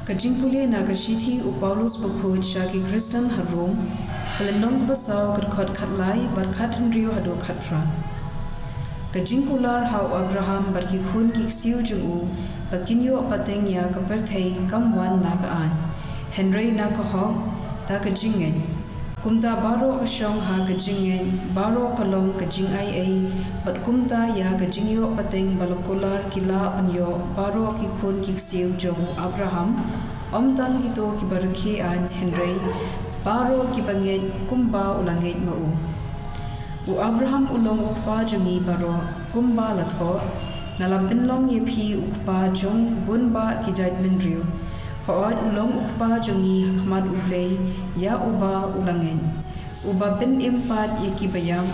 Ka jingpule na ka shithi u Paulus bukhut sha ki Kristan harom kalendong ka basaw kerkhot khatlai bar khat rio hado khatra. Ka jingkular hau Abraham bar ki khun ki siu jungu bakinyo Hapdeng ya ka pyrthei kamwan na ka an pynroi na ka ho ta ka jingeh kumta baro ka shongsah ka jingeh baro ka long ka jingaiei bat kumta ya ka jingyo Hapdeng balakular kila anyo baro ki khun ki siu jungu Abraham omtan ki to ki barki an pynroi baro ki banget kumba ulanget mau u Abraham ulong ukpa jungi baro kumba latho ngalam binlong ye phi ukpa jong bunba ki jingaiid riu hoot ulong ukpa jungi hakmat Blei ya uba ulangen uba bin impat ye ki bayam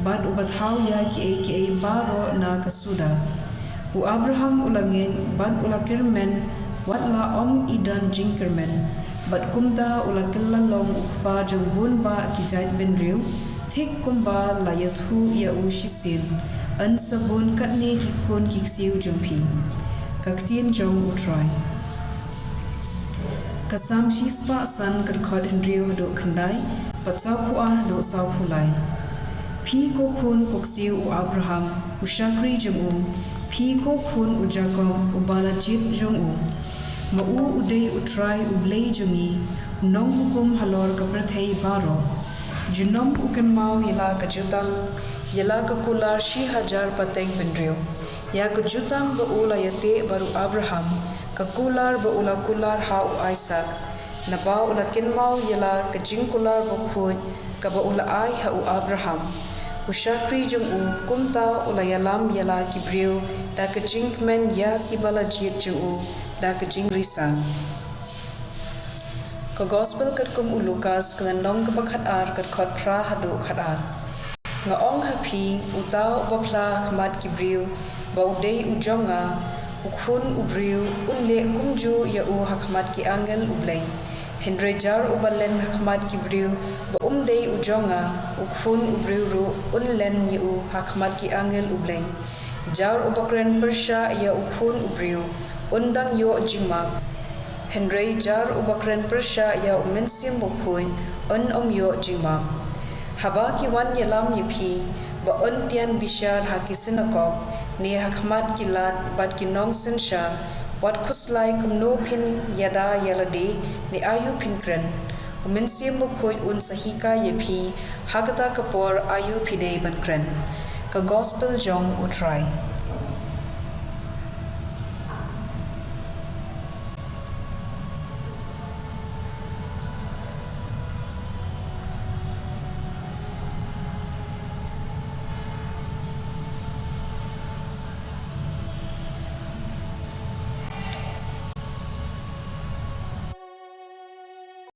bad uba thau ya ki baro na kasuda u Abraham ulangen bad jingkyrmen watla om idan jingkyrmen bad kumda ulakilla long ukpa jong bunba ki jingaiid riu thik kumba la yathu ya u shisin an sabun katne ki khun ki siu jumpi ka ktien jong u Trai kasam shispa san kerkhot rio do khandai patsau khu ar do sau khulai phi ko khun koksiu u Abraham u shakri jumu phi ko khun u Jacob u balajit jungu ma u udei u Trai u Blei jungi nong hukum halor ka pyrthei baro junom u kemau yela ka jutang yela ka kular shi hajar pateng pynroi ya ka jutang ba ula yate baru Abraham ka kular ba ula kular ha u Isaac na ba ula kinmau yela ka jingkular ba khut ka ba ula ai ha u Abraham u shakri jung u kumta ula yalam yela ki briu da ka jingmen ya ki balajit jung u da ka jingrisan ka gospel kat kum u Lukas kalandong ka bakhat ar kat khot pra hadu khat ar nga ong happy utau bapla khmat ki briu baudei u jonga ukhun ubriu unle kumju ya u hakmat ki angel u Blei pynroi jar u balen hakmat ki briu ba umdei u jonga ukhun ubriu ru unlen ya u hakmat ki angel u Blei jar u bakren persha ya ukhun ubriu undang yo jingmak pynroi jar u bakren persha ya mynsiem bukhun om yo jingmak haba ki wan yalam yipi ba tian bishar hakisinakok ne hakmat kilat bat kinong sensha wat khuslai kumno phin yada yalade ne ayu phinkren mynsiem bukhoi un sahika yipi hagata kapor ayu phidei bankren ka gospel jong u Trai